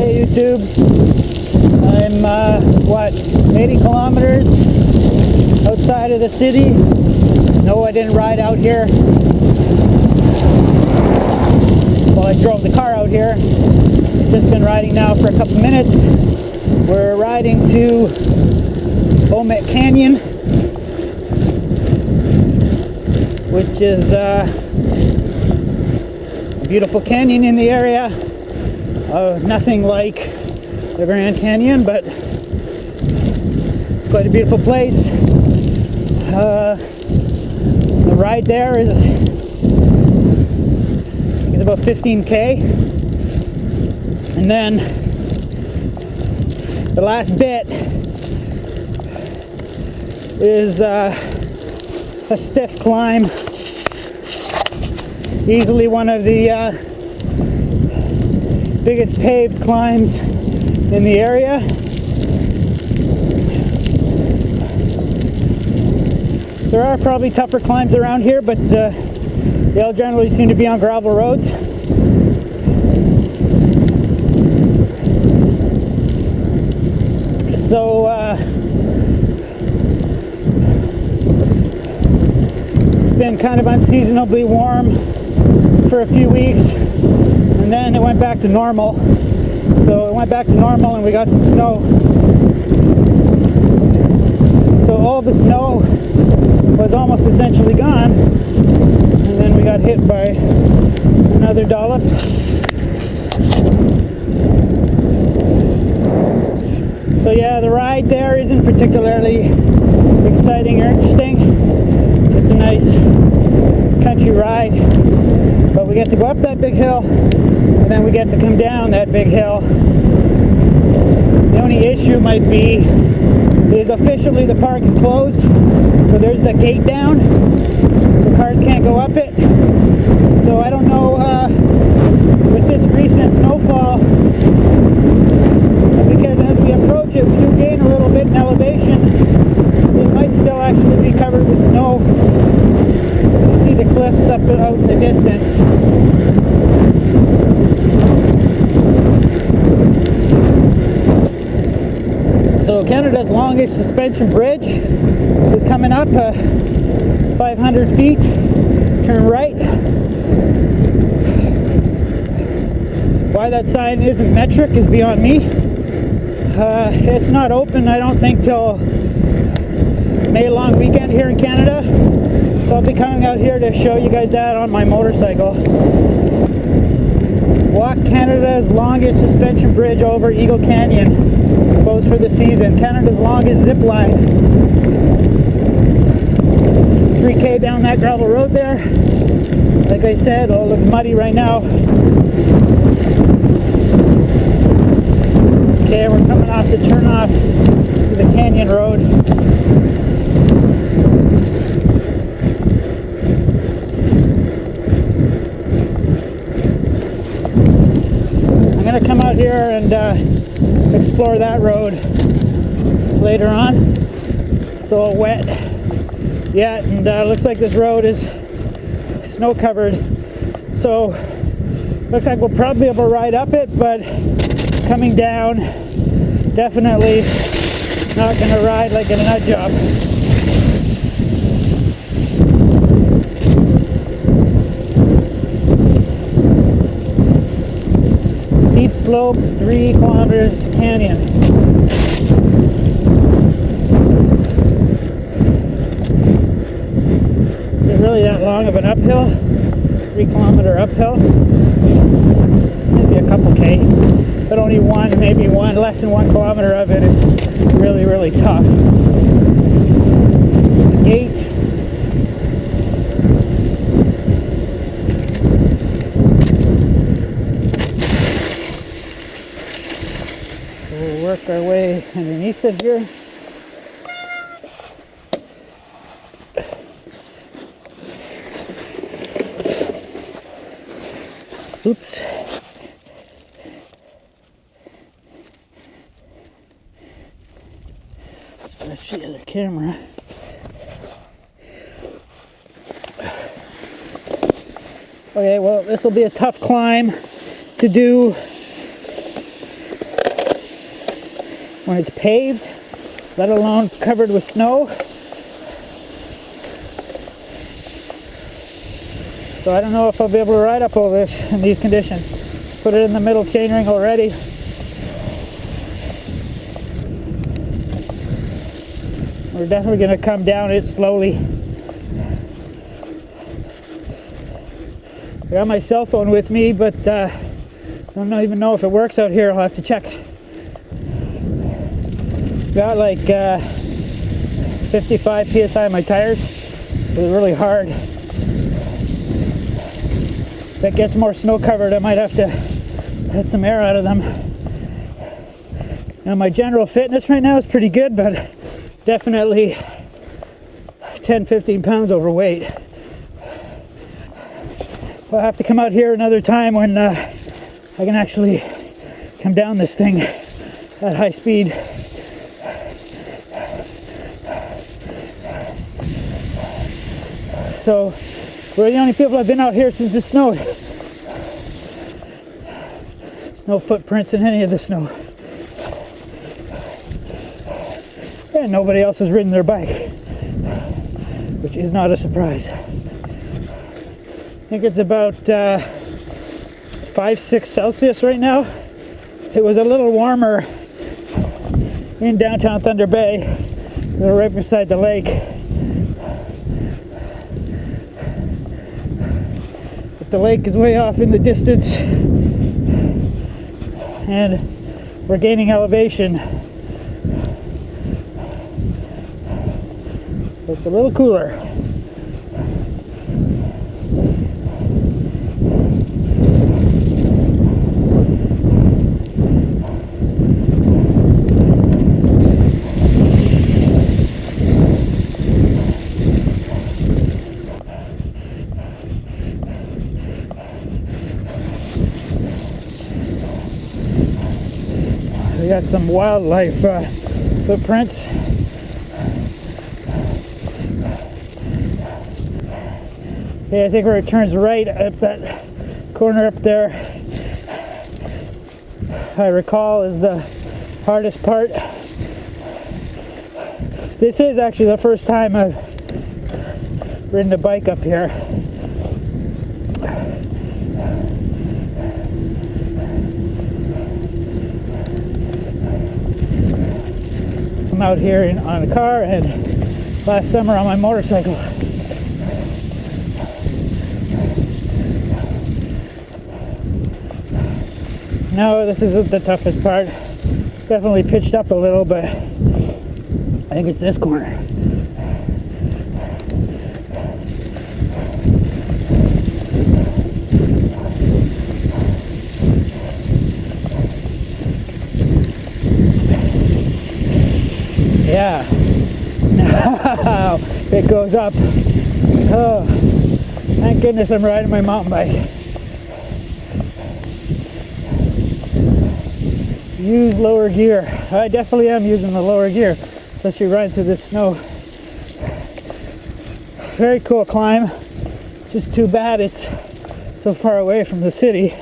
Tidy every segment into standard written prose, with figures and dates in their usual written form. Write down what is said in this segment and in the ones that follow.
Hey YouTube, I'm what, 80 kilometers outside of the city. No, I didn't ride out here. Well, I drove the car out here. Just been riding now for a couple minutes. We're riding to Omit Canyon, which is a beautiful canyon in the area. Nothing like the Grand Canyon, but it's quite a beautiful place. The ride there is about 15K, and then the last bit is a stiff climb, easily one of the biggest paved climbs in the area. There are probably tougher climbs around here, but they all generally seem to be on gravel roads. So it's been kind of unseasonably warm for a few weeks, and then it went back to normal. So it went back to normal and we got some snow. So all the snow was almost essentially gone, and then we got hit by another dollop. So yeah, the ride there isn't particularly exciting or interesting. Just a nice country ride. But we get to go up that big hill, and then we get to come down that big hill. The only issue might be is officially the park is closed. So there's a gate down, so cars can't go up it. So I don't know, with this recent snowfall, because as we approach it, we do gain a little bit in elevation. It might still actually be covered with snow. You see the cliffs up out in the distance. So Canada's longest suspension bridge is coming up, 500 feet, turn right. Why that sign isn't metric is beyond me. It's not open, I don't think, till May long weekend here in Canada. So I'll be coming out here to show you guys that on my motorcycle. Walk Canada's longest suspension bridge over Eagle Canyon. Goes for the season. Canada's longest zip line. 3K down that gravel road there. Like I said, it looks muddy right now. Okay, we're coming off the turnoff to the canyon road. I'm going to come out here and explore that road later on. It's all wet yet, and looks like this road is snow covered. So looks like we'll probably be able to ride up it, but coming down, definitely not going to ride like a nut job. Steep slope, 3 kilometers to canyon. Is it really that long of an uphill? 3-kilometer uphill? Maybe a couple K, but only one, maybe one, less than 1 kilometer of it is really, really tough. Gate. We'll work our way underneath it here. Oops. That's the other camera. Okay, well, this will be a tough climb to do when it's paved, let alone covered with snow. So I don't know if I'll be able to ride up all this in these conditions. Put it in the middle chainring already. We're definitely going to come down it slowly. I got my cell phone with me, but I don't even know if it works out here. I'll have to check. Got like 55 psi on my tires, so they're really hard. If it gets more snow covered, I might have to let some air out of them. Now my general fitness right now is pretty good, but definitely 10-15 pounds overweight. I'll have to come out here another time when I can actually come down this thing at high speed. So we're the only people that have been out here since it snowed. There's no footprints in any of the snow. And nobody else has ridden their bike, which is not a surprise. I think it's about 5-6 Celsius right now. It was a little warmer in downtown Thunder Bay. We're right beside the lake. But the lake is way off in the distance, and we're gaining elevation. So it's a little cooler. We got some wildlife footprints. Okay, I think where it turns right up that corner up there, I recall, is the hardest part. This is actually the first time I've ridden a bike up here. I'm out here on a car, and last summer on my motorcycle. No, this isn't the toughest part. Definitely pitched up a little, but I think it's this corner. Yeah. Now it goes up. Oh, thank goodness I'm riding my mountain bike. Use lower gear. I definitely am using the lower gear, especially riding through this snow. Very cool climb. Just too bad it's so far away from the city.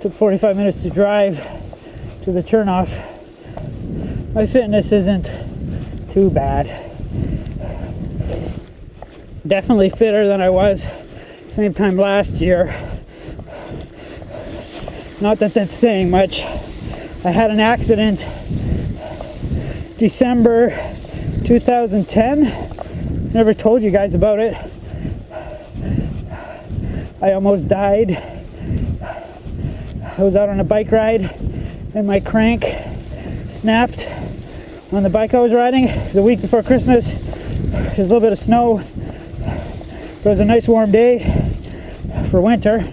Took 45 minutes to drive to the turnoff. My fitness isn't too bad. Definitely fitter than I was same time last year. Not that that's saying much. I had an accident December 2010. Never told you guys about it. I almost died. I was out on a bike ride and my crank snapped on the bike I was riding. It was a week before Christmas. There's a little bit of snow. It was a nice warm day for winter,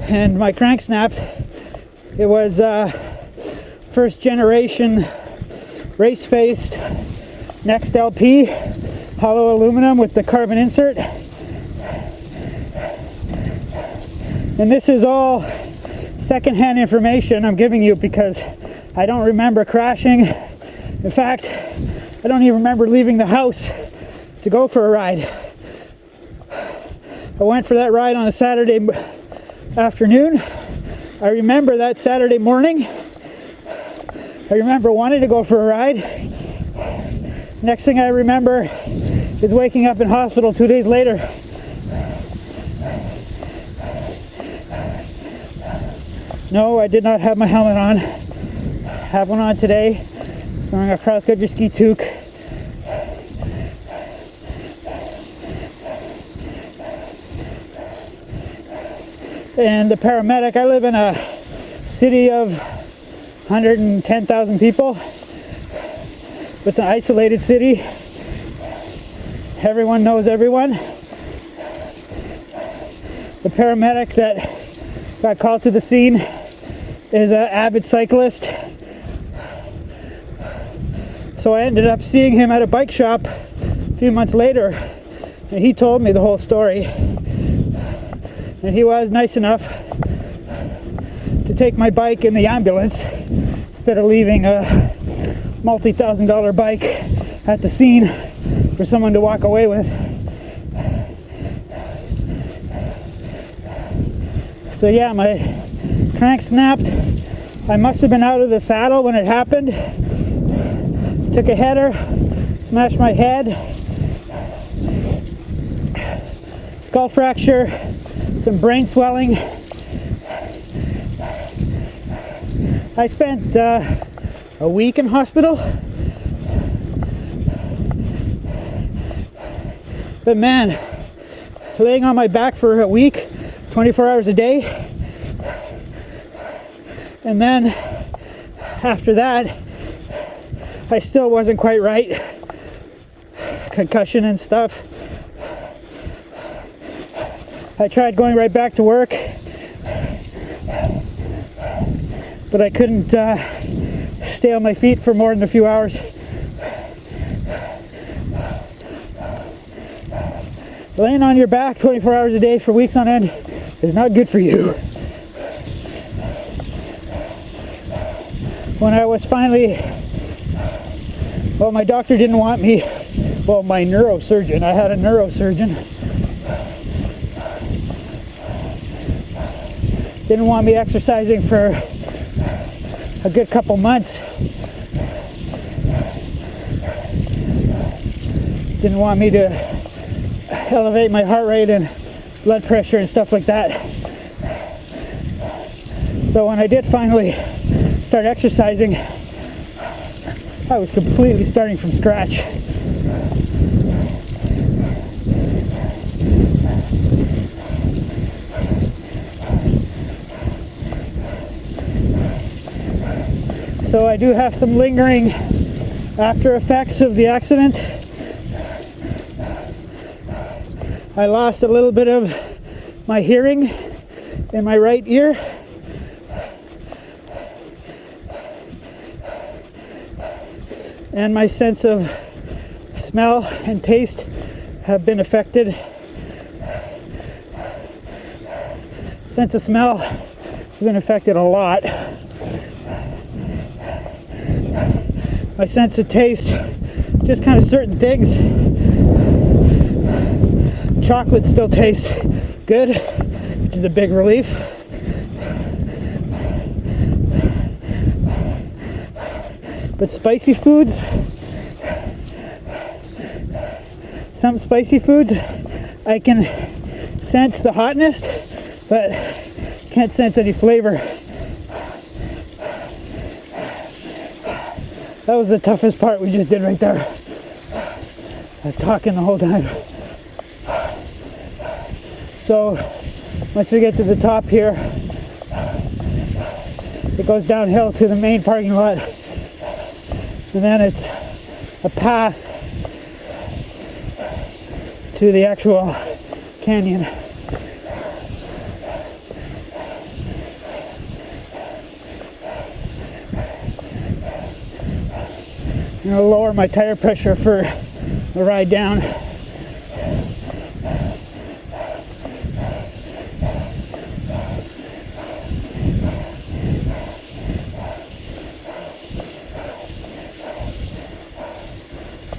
and my crank snapped. It was first generation race-faced Next LP hollow aluminum with the carbon insert. And this is all secondhand information I'm giving you because I don't remember crashing. In fact, I don't even remember leaving the house to go for a ride. I went for that ride on a Saturday afternoon. I remember that Saturday morning I remember wanting to go for a ride. Next thing I remember is waking up in hospital 2 days later. No, I did not have my helmet on. Have one on today. Throwing a cross-country ski toque. And the paramedic, I live in a city of 110,000 people. It's an isolated city. Everyone knows everyone. The paramedic that got called to the scene is an avid cyclist. So I ended up seeing him at a bike shop a few months later, and he told me the whole story. And he was nice enough to take my bike in the ambulance instead of leaving a multi-$1,000 bike at the scene for someone to walk away with. So yeah, my crank snapped. I must have been out of the saddle when it happened. Took a header, smashed my head, skull fracture, some brain swelling. I spent a week in hospital. But man, laying on my back for a week, 24 hours a day, and then after that, I still wasn't quite right. Concussion and stuff. I tried going right back to work, but I couldn't stay on my feet for more than a few hours. Laying on your back 24 hours a day for weeks on end is not good for you. When I was finally, well, my doctor didn't want me, well, my neurosurgeon, I had a neurosurgeon, didn't want me exercising for a good couple months. Didn't want me to elevate my heart rate and blood pressure and stuff like that. So when I did finally start exercising, I was completely starting from scratch. So I do have some lingering after effects of the accident. I lost a little bit of my hearing in my right ear. And my sense of smell and taste have been affected. Sense of smell has been affected a lot. My sense of taste, just kind of certain things. Chocolate still tastes good, which is a big relief. But spicy foods, some spicy foods, I can sense the hotness, but can't sense any flavor. That was the toughest part we just did right there. I was talking the whole time. So, once we get to the top here, it goes downhill to the main parking lot. And then it's a path to the actual canyon. I'm going to lower my tire pressure for the ride down.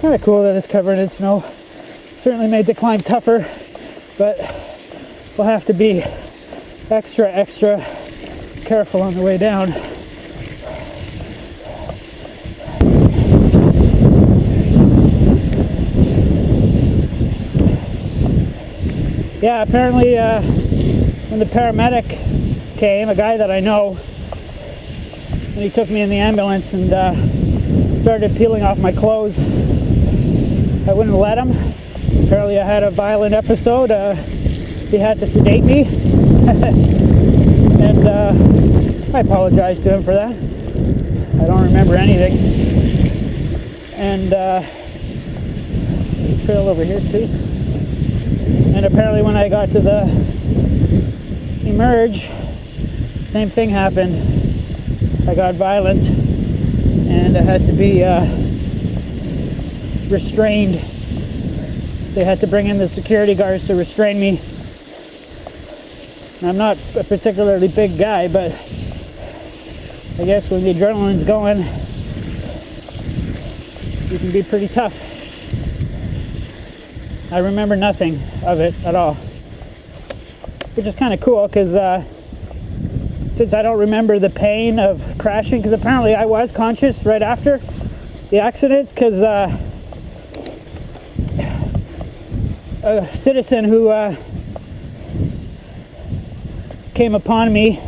Kind of cool that it's covered in snow. Certainly made the climb tougher, but we'll have to be extra careful on the way down. Yeah, apparently when the paramedic came, a guy that I know, and he took me in the ambulance and started peeling off my clothes. I wouldn't let him. Apparently I had a violent episode. He had to sedate me. And I apologized to him for that. I don't remember anything. And trail over here too. And apparently when I got to the emerge, same thing happened. I got violent and I had to be restrained. They had to bring in the security guards to restrain me. I'm not a particularly big guy, but I guess when the adrenaline's going, you can be pretty tough. I remember nothing of it at all, which is kind of cool because since I don't remember the pain of crashing, because apparently I was conscious right after the accident, because a citizen who came upon me,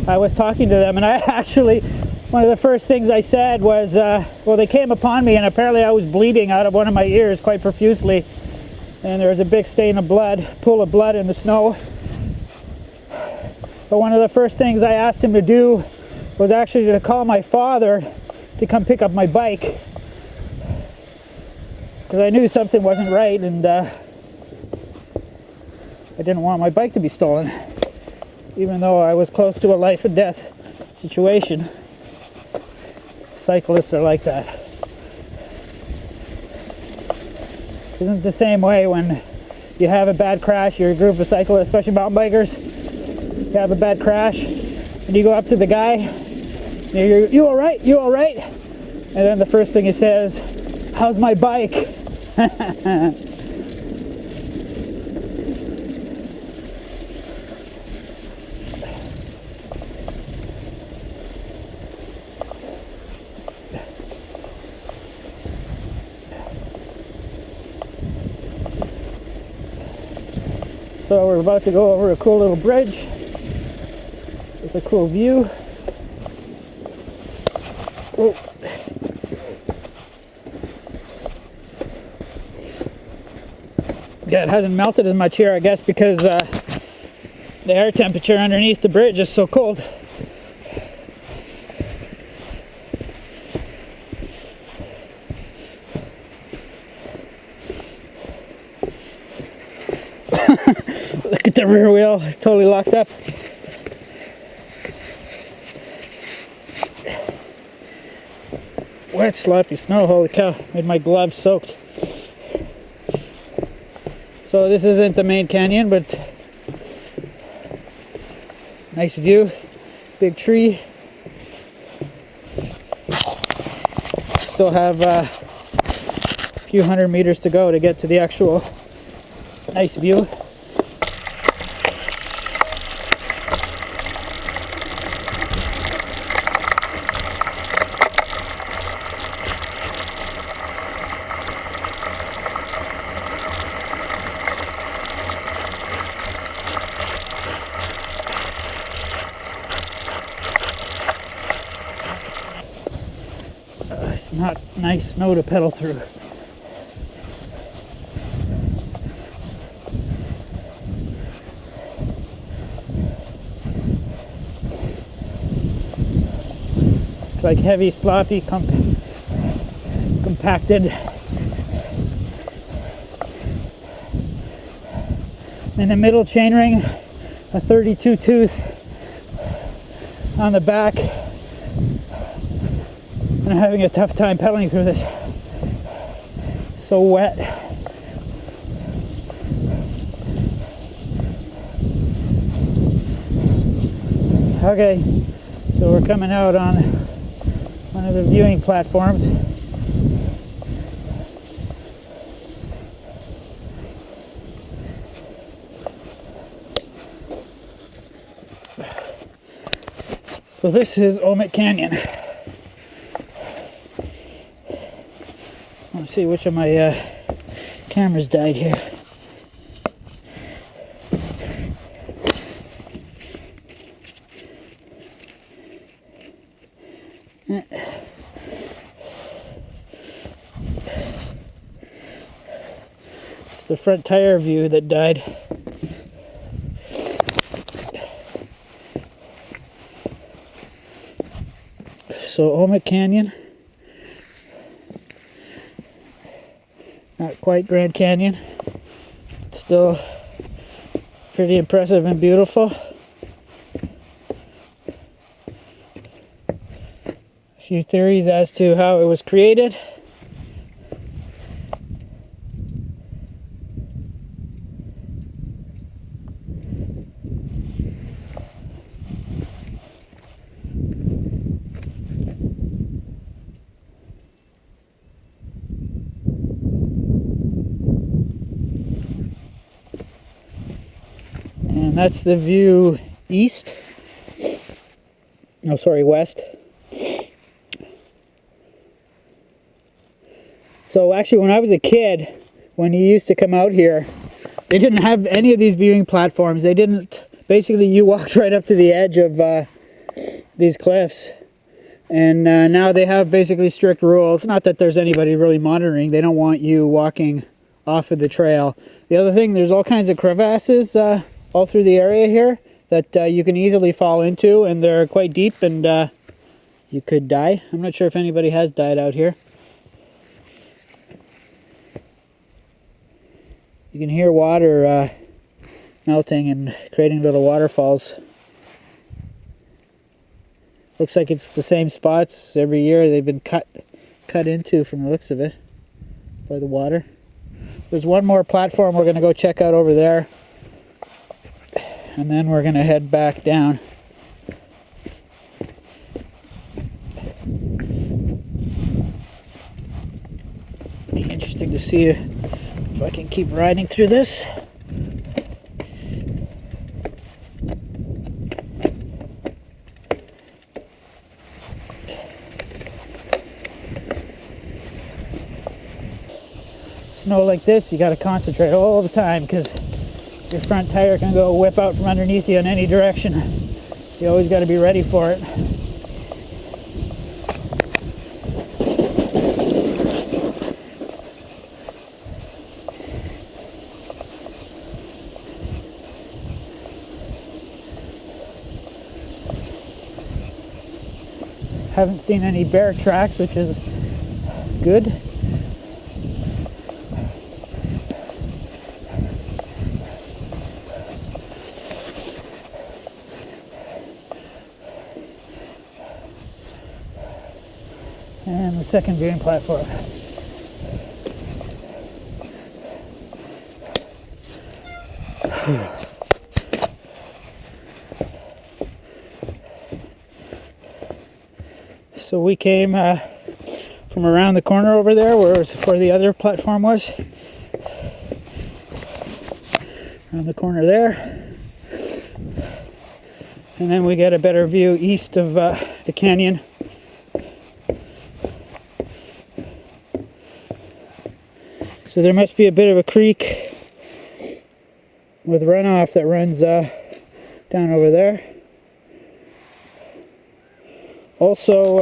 I was talking to them, and I actually, one of the first things I said was, well, they came upon me and apparently I was bleeding out of one of my ears quite profusely, and there was a big stain of blood, pool of blood in the snow. But one of the first things I asked him to do was actually to call my father to come pick up my bike, because I knew something wasn't right, and I didn't want my bike to be stolen, even though I was close to a life and death situation. Cyclists are like that. Isn't it the same way when you have a bad crash, you're a group of cyclists, especially mountain bikers, you have a bad crash, and you go up to the guy, and you're, you all right? You all right? And then the first thing he says, how's my bike? So we're about to go over a cool little bridge with a cool view. Oh. Yeah, it hasn't melted as much here, I guess, because the air temperature underneath the bridge is so cold. Look at the rear wheel, totally locked up. Wet, sloppy snow, holy cow, made my gloves soaked. So this isn't the main canyon, but nice view, big tree. Still have a few hundred meters to go to get to the actual nice view. It's not nice snow to pedal through. It's like heavy, sloppy, compacted. In the middle chainring, a 32 tooth on the back. And I'm having a tough time pedaling through this. So wet. Okay, so we're coming out on one of the viewing platforms. So this is Omit Canyon. Let's see which of my Camera's died here. It's the front tire view that died. So Omit Canyon. Not quite Grand Canyon. Still pretty impressive and beautiful. A few theories as to how it was created. And that's the view east. No, sorry, west. So actually, when I was a kid, when you used to come out here, they didn't have any of these viewing platforms. They didn't, basically you walked right up to the edge of these cliffs. And now they have basically strict rules. Not that there's anybody really monitoring. They don't want you walking off of the trail. The other thing, there's all kinds of crevasses all through the area here that you can easily fall into, and they're quite deep, and you could die. I'm not sure if anybody has died out here. You can hear water melting and creating little waterfalls. Looks like it's the same spots every year. They've been cut into from the looks of it by the water. There's one more platform we're going to go check out over there, and then we're going to head back down. Be interesting to see if I can keep riding through this. Snow like this, you got to concentrate all the time, because your front tire can go whip out from underneath you in any direction. You always got to be ready for it. Haven't seen any bear tracks, which is good. And the second viewing platform. So we came from around the corner over there where the other platform was. Around the corner there. And then we get a better view east of the canyon. So there must be a bit of a creek with runoff that runs down over there. Also,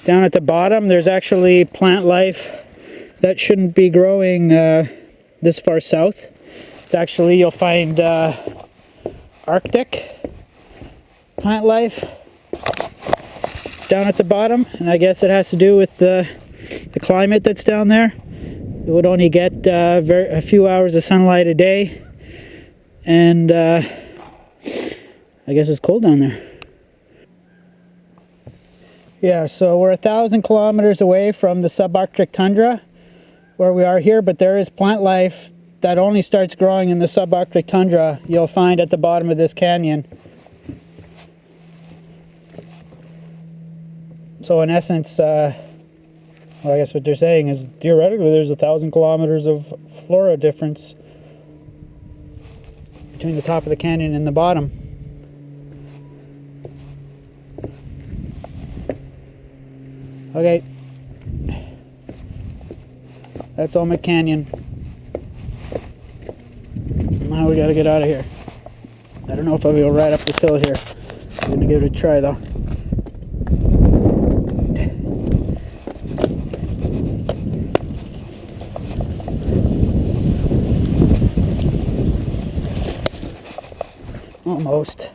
down at the bottom, there's actually plant life that shouldn't be growing this far south. It's actually, you'll find Arctic plant life down at the bottom, and I guess it has to do with the climate that's down there. It would only get a few hours of sunlight a day, and I guess it's cold down there. Yeah, so we're 1,000 kilometers away from the subarctic tundra where we are here, but there is plant life that only starts growing in the subarctic tundra. You'll find at the bottom of this canyon. So in essence, well, I guess what they're saying is theoretically there's 1,000 kilometers of flora difference between the top of the canyon and the bottom. Okay. That's Omit Canyon. Now we gotta get out of here. I don't know if I'll be able to ride up this hill here. I'm gonna give it a try though. Almost.